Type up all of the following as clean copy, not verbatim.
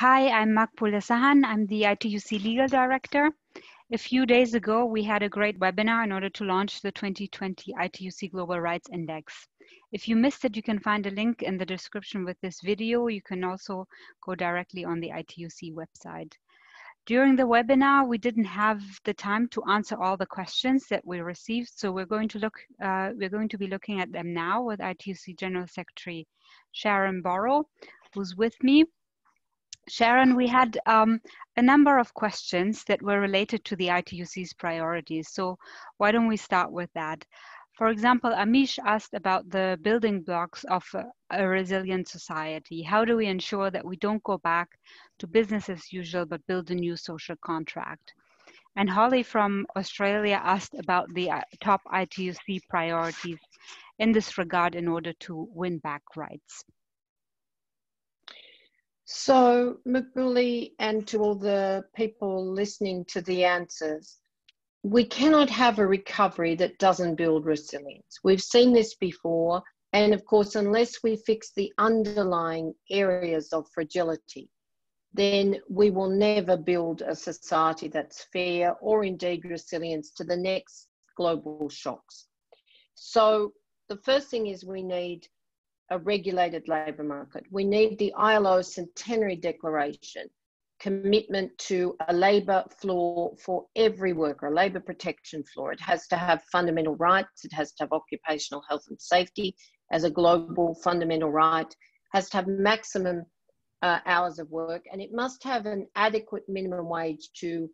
Hi, I'm Makbule Sahan. I'm the ITUC Legal Director. A few days ago, we had a great webinar in order to launch the 2020 ITUC Global Rights Index. If you missed it, you can find a link in the description with this video. You can also go directly on the ITUC website. During the webinar, we didn't have the time to answer all the questions that we received, so we're going to be looking at them now with ITUC General Secretary Sharan Burrow, who's with me. Sharan, we had a number of questions that were related to the ITUC's priorities. So why don't we start with that? For example, Amish asked about the building blocks of a resilient society. How do we ensure that we don't go back to business as usual, but build a new social contract? And Holly from Australia asked about the top ITUC priorities in this regard in order to win back rights. So, Makbule, and to all the people listening to the answers, we cannot have a recovery that doesn't build resilience. We've seen this before, and of course, unless we fix the underlying areas of fragility, then we will never build a society that's fair or indeed resilience to the next global shocks. So the first thing is we need a regulated labour market. We need the ILO Centenary Declaration, commitment to a labour floor for every worker, a labour protection floor. It has to have fundamental rights. It has to have occupational health and safety as a global fundamental right, has to have maximum hours of work, and it must have an adequate minimum wage to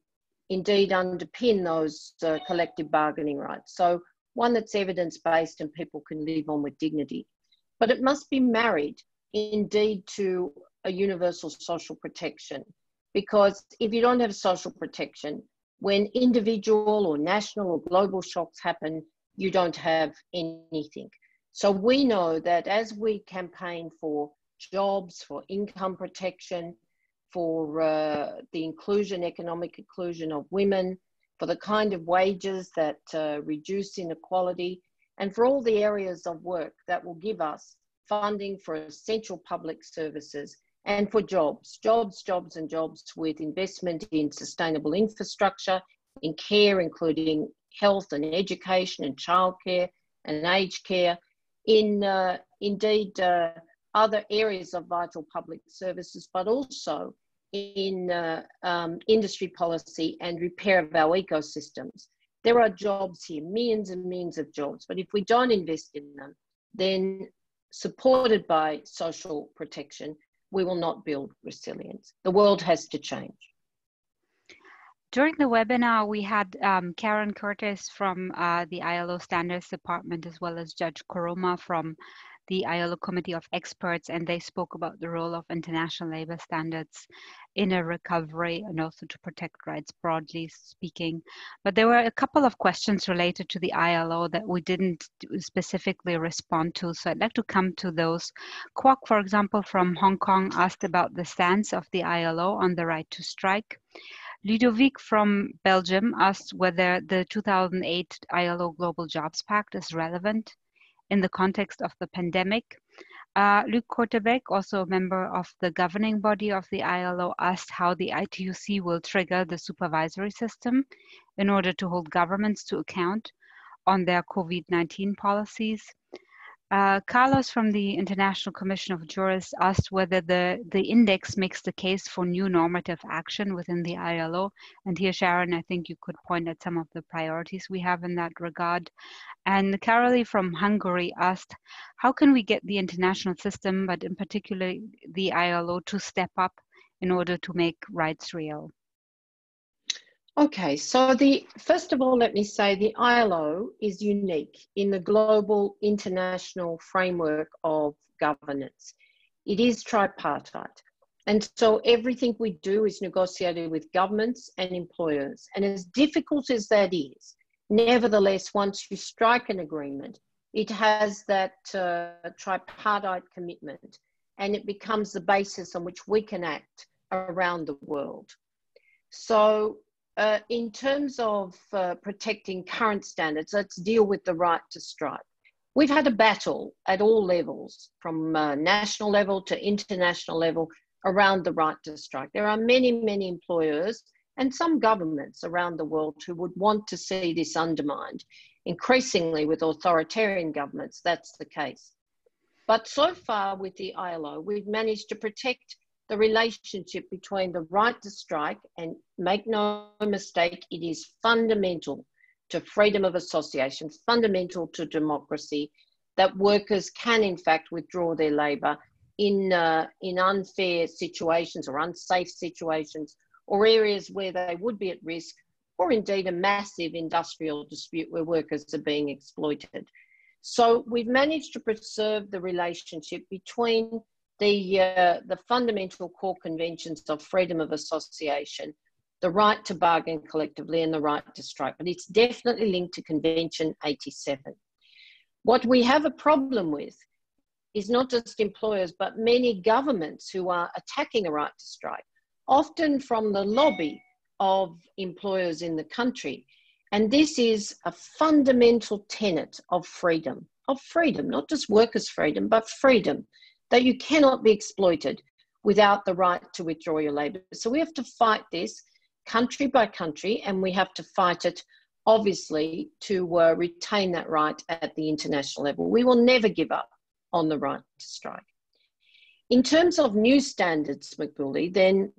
indeed underpin those collective bargaining rights. So one that's evidence-based and people can live on with dignity. But it must be married indeed to a universal social protection, because if you don't have social protection, when individual or national or global shocks happen, you don't have anything. So we know that as we campaign for jobs, for income protection, for the inclusion, economic inclusion of women, for the kind of wages that reduce inequality, and for all the areas of work that will give us funding for essential public services and for jobs with investment in sustainable infrastructure, in care, including health and education and childcare and aged care, in other areas of vital public services, but also in industry policy and repair of our ecosystems. There are jobs here, millions and millions of jobs, but if we don't invest in them, then supported by social protection, we will not build resilience. The world has to change. During the webinar, we had Karen Curtis from the ILO Standards Department, as well as Judge Koroma from the ILO Committee of Experts, and they spoke about the role of international labor standards in a recovery and also to protect rights, broadly speaking. But there were a couple of questions related to the ILO that we didn't specifically respond to, so I'd like to come to those. Kwok, for example, from Hong Kong asked about the stance of the ILO on the right to strike. Ludovic from Belgium asked whether the 2008 ILO Global Jobs Pact is relevant in the context of the pandemic. Luc Korteweg, also a member of the governing body of the ILO, asked how the ITUC will trigger the supervisory system in order to hold governments to account on their COVID-19 policies. Carlos from the International Commission of Jurists asked whether the index makes the case for new normative action within the ILO. And here, Sharan, I think you could point at some of the priorities we have in that regard. And Carolee from Hungary asked, how can we get the international system, but in particular the ILO, to step up in order to make rights real? Okay, so first of all, let me say the ILO is unique in the global international framework of governance. It is tripartite. And so everything we do is negotiated with governments and employers. And as difficult as that is, nevertheless, once you strike an agreement, it has that tripartite commitment, and it becomes the basis on which we can act around the world. So in terms of protecting current standards, let's deal with the right to strike. We've had a battle at all levels, from national level to international level, around the right to strike. There are many, many employers and some governments around the world who would want to see this undermined. Increasingly with authoritarian governments, that's the case. But so far with the ILO, we've managed to protect the relationship between the right to strike, and make no mistake, it is fundamental to freedom of association, fundamental to democracy, that workers can in fact withdraw their labour in unfair situations or unsafe situations, or areas where they would be at risk, or indeed a massive industrial dispute where workers are being exploited. So we've managed to preserve the relationship between the fundamental core conventions of freedom of association, the right to bargain collectively, and the right to strike. But it's definitely linked to Convention 87. What we have a problem with is not just employers, but many governments who are attacking the right to strike, often from the lobby of employers in the country. And this is a fundamental tenet of freedom, not just workers' freedom, but freedom, that you cannot be exploited without the right to withdraw your labour. So we have to fight this country by country, and we have to fight it, obviously, to retain that right at the international level. We will never give up on the right to strike. In terms of new standards, Makbule, then,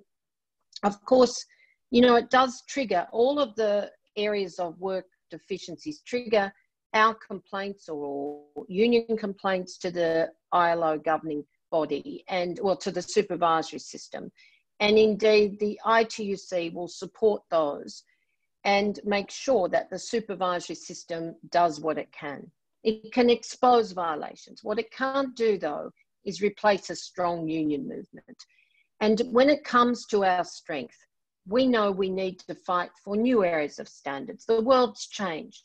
of course, you know, it does trigger all of the areas of work deficiencies, trigger our complaints or union complaints to the ILO governing body and, well, to the supervisory system. And indeed, the ITUC will support those and make sure that the supervisory system does what it can. It can expose violations. What it can't do, though, is replace a strong union movement. And when it comes to our strength, we know we need to fight for new areas of standards. The world's changed.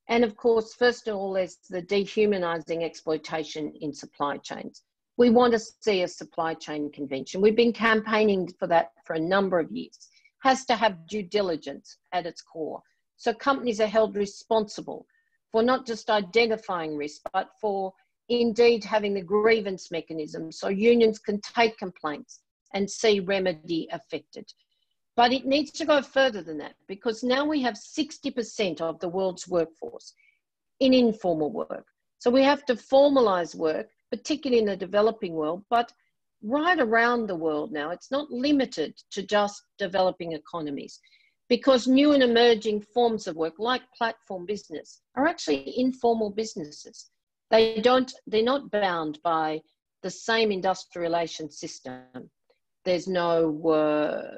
And of course, first of all, there's the dehumanising exploitation in supply chains. We want to see a supply chain convention. We've been campaigning for that for a number of years. Has to have due diligence at its core. So companies are held responsible for not just identifying risk, but for indeed having the grievance mechanism so unions can take complaints and see remedy affected. But it needs to go further than that, because now we have 60% of the world's workforce in informal work. So we have to formalise work, particularly in the developing world, but right around the world now. It's not limited to just developing economies, because new and emerging forms of work, like platform business, are actually informal businesses. They're not bound by the same industrial relations system. There's no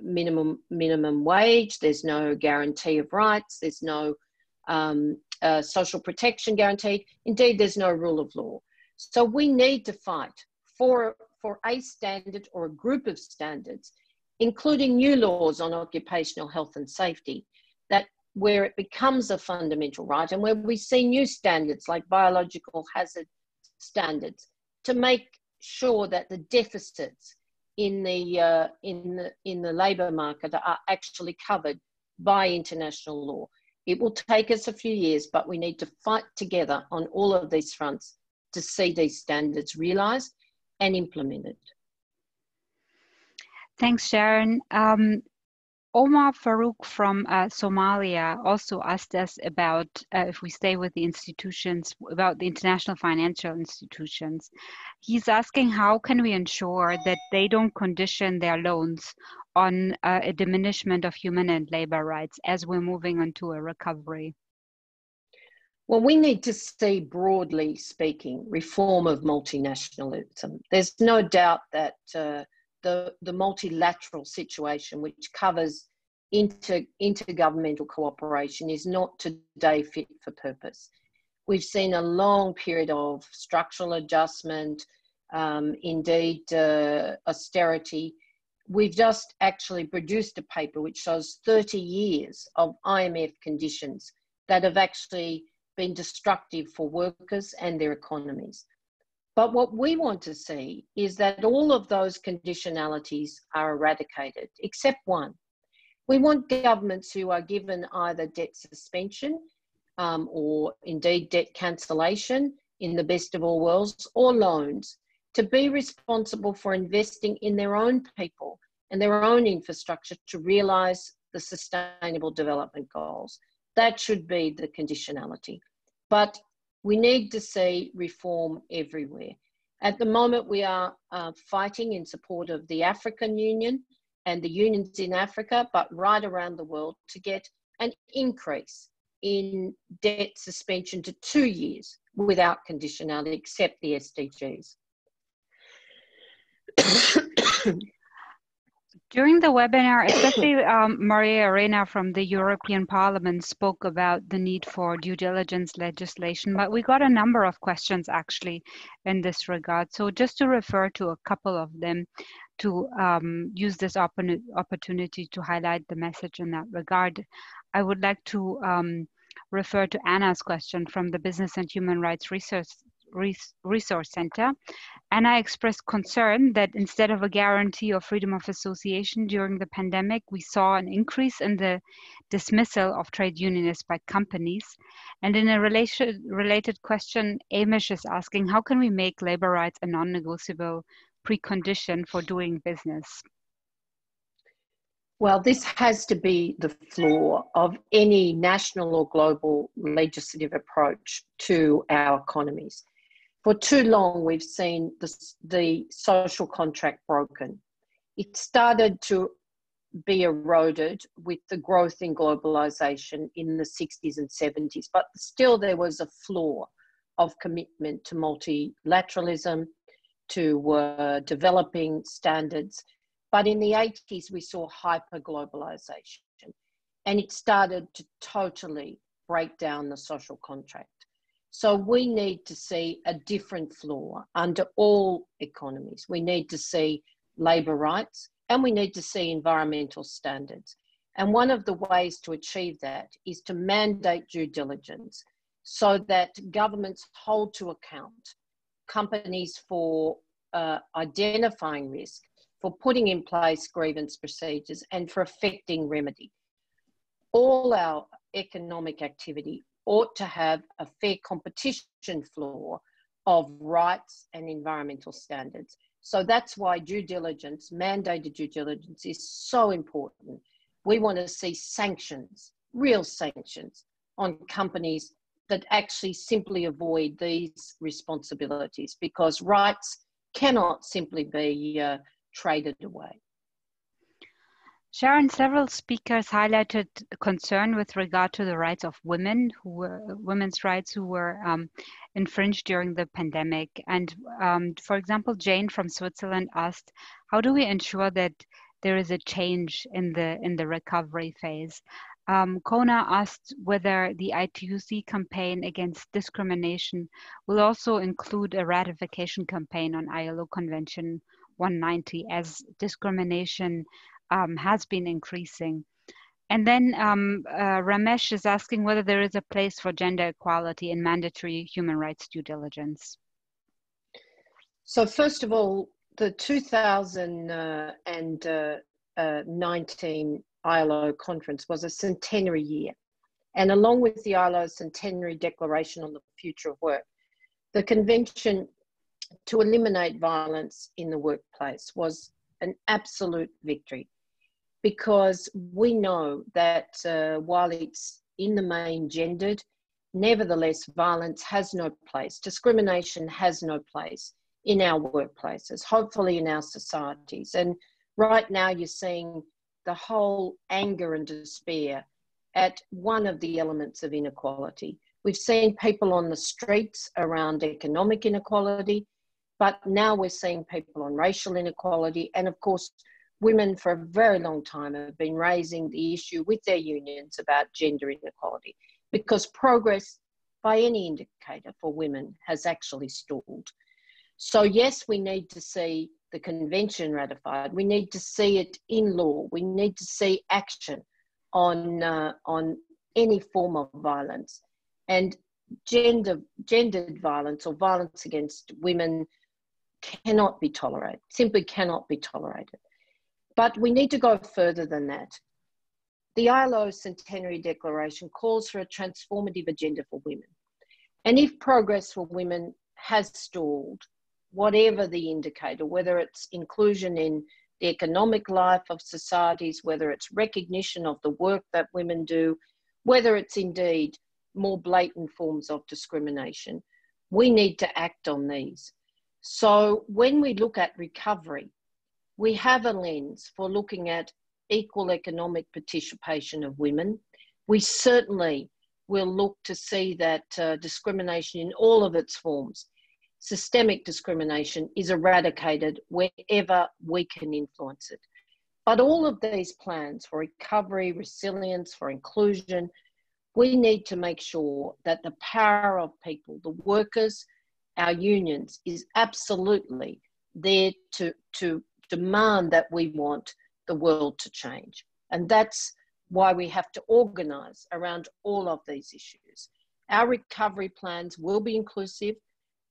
minimum wage, there's no guarantee of rights, there's no social protection guaranteed. Indeed, there's no rule of law. So we need to fight for a standard or a group of standards, including new laws on occupational health and safety, that where it becomes a fundamental right, and where we see new standards like biological hazard standards, to make sure that the deficits in the labour market are actually covered by international law. It will take us a few years, but we need to fight together on all of these fronts to see these standards realised and implemented. Thanks, Sharon. Omar Farouk from Somalia also asked us about, if we stay with the institutions, about the international financial institutions. He's asking, how can we ensure that they don't condition their loans on a diminishment of human and labor rights as we're moving into a recovery? Well, we need to see, broadly speaking, reform of multinationalism. There's no doubt that the multilateral situation, which covers intergovernmental cooperation, is not today fit for purpose. We've seen a long period of structural adjustment, indeed austerity. We've just actually produced a paper which shows 30 years of IMF conditions that have actually been destructive for workers and their economies. But what we want to see is that all of those conditionalities are eradicated, except one. We want governments who are given either debt suspension or indeed debt cancellation in the best of all worlds, or loans, to be responsible for investing in their own people and their own infrastructure to realise the Sustainable Development Goals. That should be the conditionality. But we need to see reform everywhere. At the moment, we are fighting in support of the African Union and the unions in Africa, but right around the world, to get an increase in debt suspension to 2 years without conditionality, except the SDGs. During the webinar, especially Maria Arena from the European Parliament spoke about the need for due diligence legislation, but we got a number of questions actually in this regard. So just to refer to a couple of them, to use this opportunity to highlight the message in that regard, I would like to refer to Anna's question from the Business and Human Rights Resource Center. Anna expressed concern that instead of a guarantee of freedom of association during the pandemic, we saw an increase in the dismissal of trade unionists by companies. And in a related question, Amish is asking, how can we make labor rights a non-negotiable precondition for doing business? Well, this has to be the flaw of any national or global legislative approach to our economies. For too long, we've seen the social contract broken. It started to be eroded with the growth in globalisation in the 60s and 70s, but still there was a flaw of commitment to multilateralism, to developing standards. But in the 80s, we saw hyper-globalisation, and it started to totally break down the social contract. So we need to see a different flaw under all economies. We need to see labour rights, and we need to see environmental standards. And one of the ways to achieve that is to mandate due diligence so that governments hold to account companies for identifying risk, for putting in place grievance procedures, and for effecting remedy. All our economic activity ought to have a fair competition flaw of rights and environmental standards. So that's why due diligence, mandated due diligence, is so important. We want to see sanctions, real sanctions, on companies that actually simply avoid these responsibilities, because rights cannot simply be traded away. Sharon, several speakers highlighted concern with regard to the rights of women, women's rights who were infringed during the pandemic. And for example, Jane from Switzerland asked, how do we ensure that there is a change in the recovery phase? Kona asked whether the ITUC campaign against discrimination will also include a ratification campaign on ILO Convention 190, as discrimination has been increasing. And then Ramesh is asking whether there is a place for gender equality in mandatory human rights due diligence. So first of all, the 2019 ILO conference was a centenary year. And along with the ILO centenary declaration on the future of work, the convention to eliminate violence in the workplace was an absolute victory, because we know that while it's in the main gendered, nevertheless, violence has no place, discrimination has no place in our workplaces, hopefully in our societies. And right now you're seeing the whole anger and despair at one of the elements of inequality. We've seen people on the streets around economic inequality, but now we're seeing people on racial inequality. And of course, women for a very long time have been raising the issue with their unions about gender inequality, because progress by any indicator for women has actually stalled. So yes, we need to see the convention ratified. We need to see it in law. We need to see action on any form of violence. And gendered violence or violence against women cannot be tolerated, simply cannot be tolerated. But we need to go further than that. The ILO Centenary Declaration calls for a transformative agenda for women. And if progress for women has stalled, whatever the indicator, whether it's inclusion in the economic life of societies, whether it's recognition of the work that women do, whether it's indeed more blatant forms of discrimination, we need to act on these. So when we look at recovery, we have a lens for looking at equal economic participation of women. We certainly will look to see that discrimination in all of its forms, systemic discrimination, is eradicated wherever we can influence it. But all of these plans for recovery, resilience, for inclusion, we need to make sure that the power of people, the workers, our unions, is absolutely there to demand that we want the world to change. And that's why we have to organise around all of these issues. Our recovery plans will be inclusive,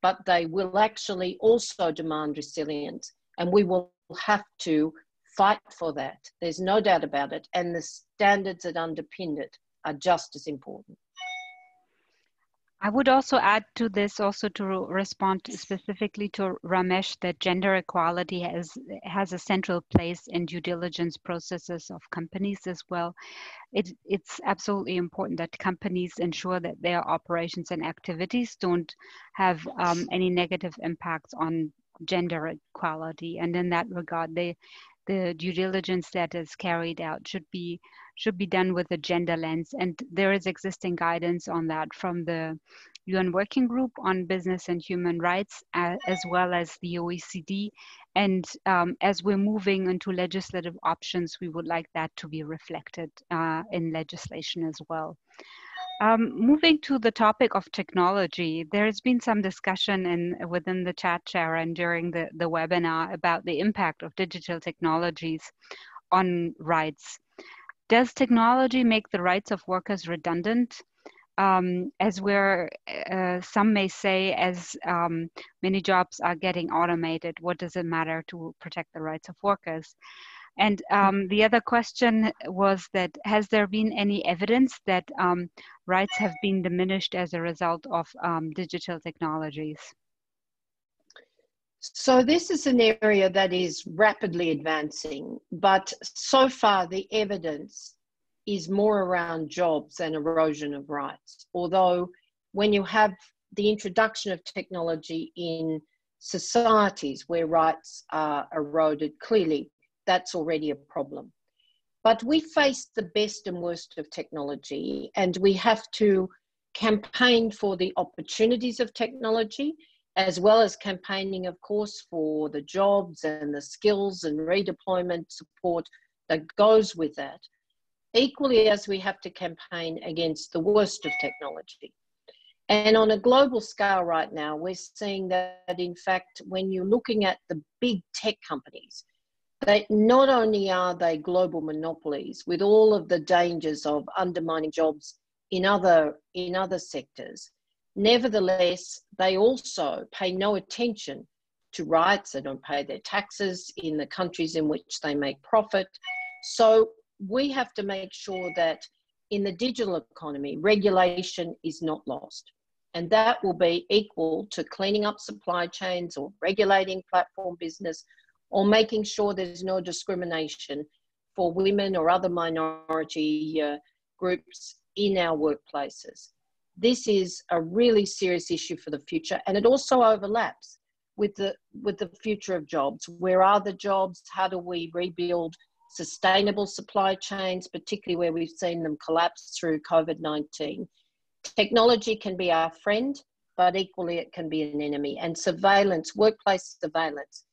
but they will actually also demand resilience, and we will have to fight for that. There's no doubt about it, and the standards that underpin it are just as important. I would also add to this, also to respond specifically to Ramesh, that gender equality has a central place in due diligence processes of companies as well. It's absolutely important that companies ensure that their operations and activities don't have any negative impacts on gender equality. And in that regard, the due diligence that is carried out should be done with a gender lens. And there is existing guidance on that from the UN Working Group on Business and Human Rights, as well as the OECD. And as we're moving into legislative options, we would like that to be reflected in legislation as well. Moving to the topic of technology, there has been some discussion within the chat, Sharan, during the webinar about the impact of digital technologies on rights. Does technology make the rights of workers redundant? As some may say, as many jobs are getting automated, what does it matter to protect the rights of workers? And the other question was that, has there been any evidence that rights have been diminished as a result of digital technologies? So this is an area that is rapidly advancing, but so far the evidence is more around jobs and erosion of rights. Although when you have the introduction of technology in societies where rights are eroded, clearly that's already a problem. But we face the best and worst of technology, and we have to campaign for the opportunities of technology, as well as campaigning, of course, for the jobs and the skills and redeployment support that goes with that, equally as we have to campaign against the worst of technology. And on a global scale right now, we're seeing that, in fact, when you're looking at the big tech companies, they not only are they global monopolies with all of the dangers of undermining jobs in other sectors, nevertheless, they also pay no attention to rights. They don't pay their taxes in the countries in which they make profit. So we have to make sure that in the digital economy, regulation is not lost. And that will be equal to cleaning up supply chains or regulating platform business, or making sure there's no discrimination for women or other minority groups in our workplaces. This is a really serious issue for the future, and it also overlaps with the future of jobs. Where are the jobs? How do we rebuild sustainable supply chains, particularly where we've seen them collapse through COVID-19? Technology can be our friend, but equally it can be an enemy. And surveillance, workplace surveillance,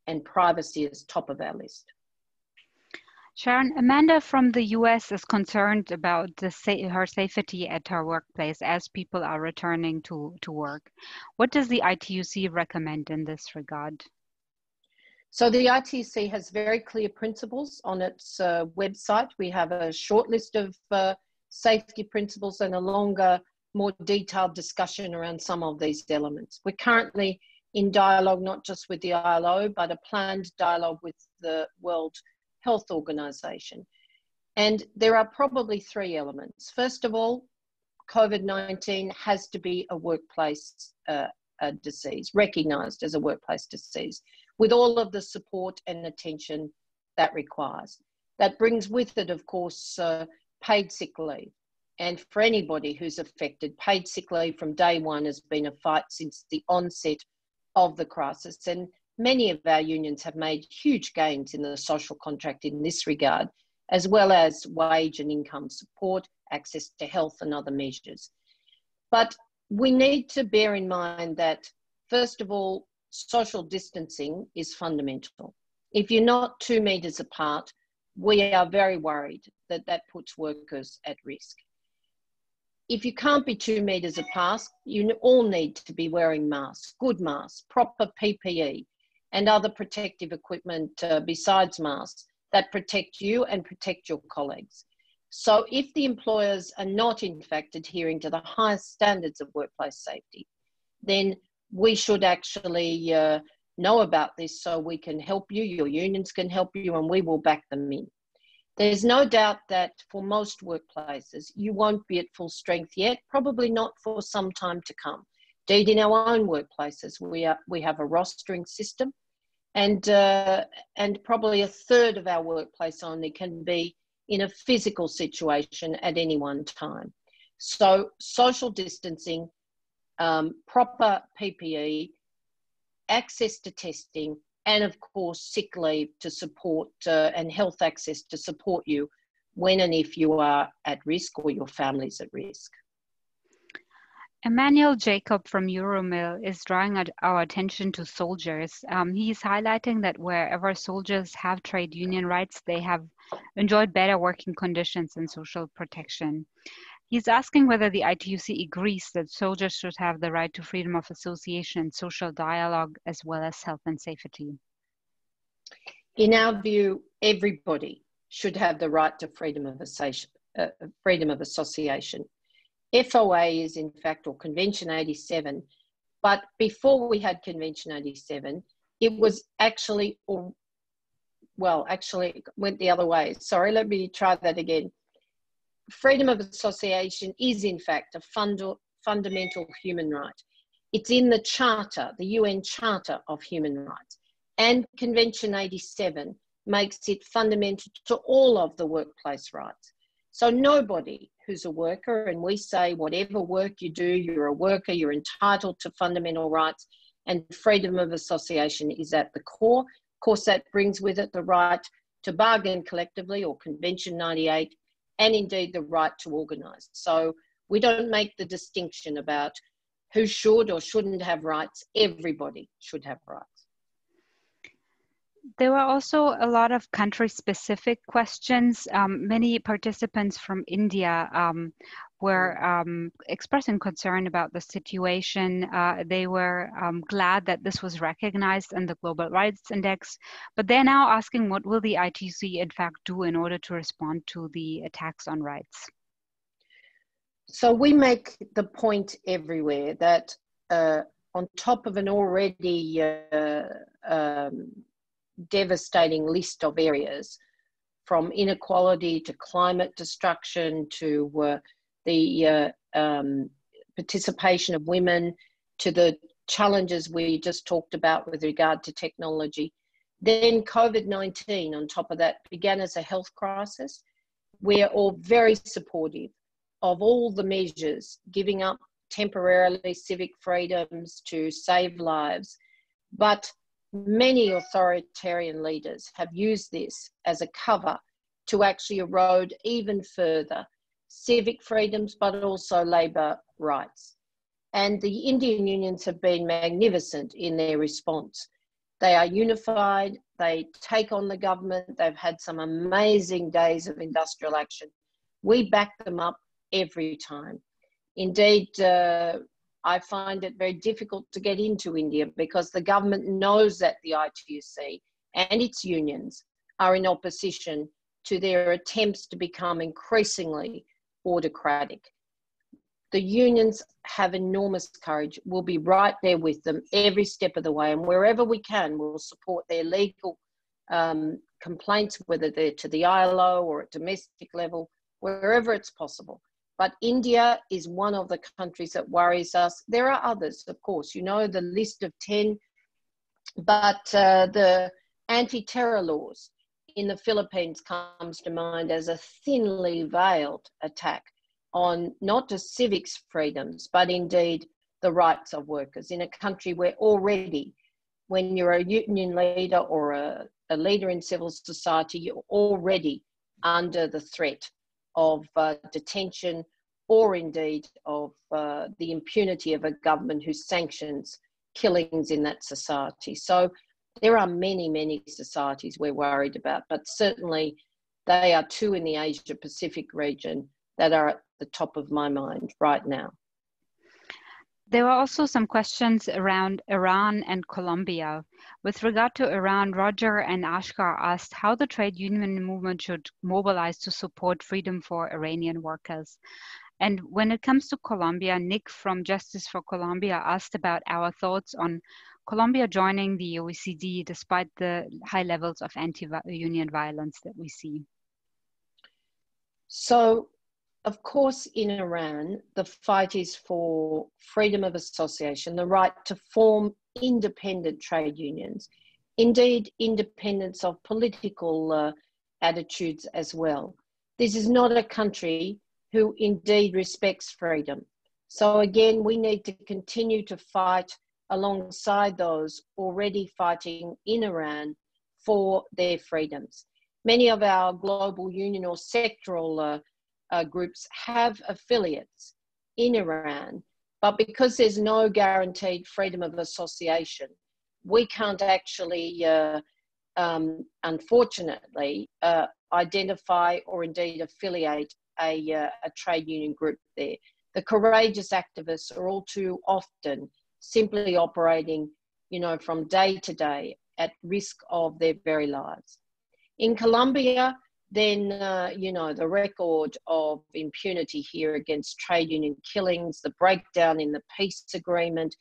and privacy is top of our list. Sharan, Amanda from the US is concerned about her safety at her workplace as people are returning to work. What does the ITUC recommend in this regard? So the ITUC has very clear principles on its website. We have a short list of safety principles and a longer, more detailed discussion around some of these elements. We're currently in dialogue, not just with the ILO, but a planned dialogue with the World Health Organization. And there are probably three elements. First of all, COVID-19 has to be a workplace disease, recognised as a workplace disease, with all of the support and attention that requires. That brings with it, of course, paid sick leave. And for anybody who's affected, paid sick leave from day one has been a fight since the onset of the crisis. And many of our unions have made huge gains in the social contract in this regard, as well as wage and income support, access to health and other measures. But we need to bear in mind that, first of all, social distancing is fundamental. If you're not 2 metres apart, we are very worried that that puts workers at risk. If you can't be 2 metres apart, you all need to be wearing masks, good masks, proper PPE, and other protective equipment besides masks that protect you and protect your colleagues. So if the employers are not in fact adhering to the highest standards of workplace safety, then we should actually know about this so we can help you, your unions can help you, and we will back them in. There's no doubt that for most workplaces, you won't be at full strength yet, probably not for some time to come. Indeed, in our own workplaces, we have a rostering system, and probably 1/3 of our workplace only can be in a physical situation at any one time. So social distancing, proper PPE, access to testing, and of course sick leave to support and health access to support you when and if you are at risk or your family's at risk. Emmanuel Jacob from Euromill is drawing our attention to soldiers. He's highlighting that wherever soldiers have trade union rights, they have enjoyed better working conditions and social protection. He's asking whether the ITUC agrees that soldiers should have the right to freedom of association and social dialogue, as well as health and safety. In our view, everybody should have the right to freedom of association. FOA is in fact, or Convention 87, but before we had Convention 87, it was actually, actually it went the other way. Sorry, let me try that again. Freedom of association is in fact a fundamental human right. It's in the Charter, the UN Charter of Human Rights, and Convention 87 makes it fundamental to all of the workplace rights. So nobody who's a worker, and we say whatever work you do, you're a worker, you're entitled to fundamental rights, and freedom of association is at the core. Of course, that brings with it the right to bargain collectively, or Convention 98, and indeed the right to organise. So we don't make the distinction about who should or shouldn't have rights. Everybody should have rights. There were also a lot of country-specific questions. Many participants from India were expressing concern about the situation. They were glad that this was recognized in the Global Rights Index, but they're now asking what will the ITUC in fact do in order to respond to the attacks on rights? So we make the point everywhere that on top of an already devastating list of areas, from inequality to climate destruction to the participation of women, to the challenges we just talked about with regard to technology. Then COVID-19 on top of that began as a health crisis. We're all very supportive of all the measures, giving up temporarily civic freedoms to save lives. But many authoritarian leaders have used this as a cover to actually erode even further civic freedoms, but also labour rights. And the Indian unions have been magnificent in their response. They are unified, they take on the government, they've had some amazing days of industrial action. We back them up every time. Indeed, I find it very difficult to get into India because the government knows that the ITUC and its unions are in opposition to their attempts to become increasingly autocratic. The unions have enormous courage. We'll be right there with them every step of the way, and wherever we can, we'll support their legal complaints, whether they're to the ILO or at domestic level, wherever it's possible. But India is one of the countries that worries us. There are others, of course. You know the list of 10, but the anti-terror laws in the Philippines comes to mind as a thinly veiled attack on not just civics freedoms, but indeed the rights of workers in a country where already, when you're a union leader or a leader in civil society, you're already under the threat of detention or indeed of the impunity of a government who sanctions killings in that society. So there are many, many societies we're worried about, but certainly they are two in the Asia Pacific region that are at the top of my mind right now. There were also some questions around Iran and Colombia. With regard to Iran, Roger and Ashkar asked how the trade union movement should mobilize to support freedom for Iranian workers. And when it comes to Colombia, Nick from Justice for Colombia asked about our thoughts on Colombia joining the OECD despite the high levels of anti-union violence that we see. So, of course, in Iran, the fight is for freedom of association, the right to form independent trade unions, indeed independence of political attitudes as well. This is not a country who indeed respects freedom. So again, we need to continue to fight alongside those already fighting in Iran for their freedoms. Many of our global union or sectoral groups have affiliates in Iran, but because there's no guaranteed freedom of association, we can't actually, unfortunately, identify or indeed affiliate a trade union group there. The courageous activists are all too often simply operating, you know, from day to day at risk of their very lives. In Colombia, then, you know, the record of impunity here against trade union killings, the breakdown in the peace agreement,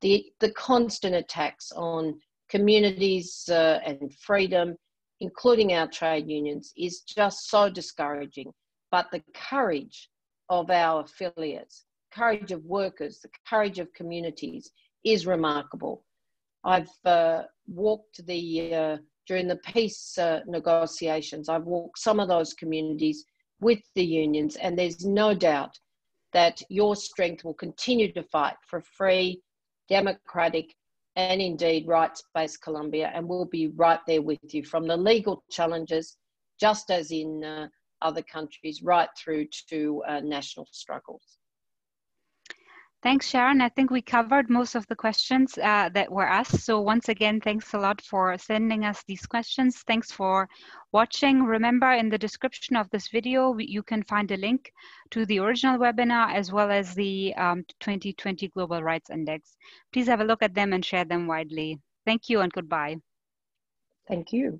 the constant attacks on communities and freedom, including our trade unions, is just so discouraging. But the courage of our affiliates, courage of workers, the courage of communities is remarkable. I've walked during the peace negotiations, I've walked some of those communities with the unions, and there's no doubt that your strength will continue to fight for free, democratic, and indeed rights-based Colombia, and we'll be right there with you from the legal challenges, just as in other countries, right through to national struggles. Thanks, Sharon. I think we covered most of the questions that were asked. So once again, thanks a lot for sending us these questions. Thanks for watching. Remember, in the description of this video, you can find a link to the original webinar as well as the 2020 Global Rights Index. Please have a look at them and share them widely. Thank you and goodbye. Thank you.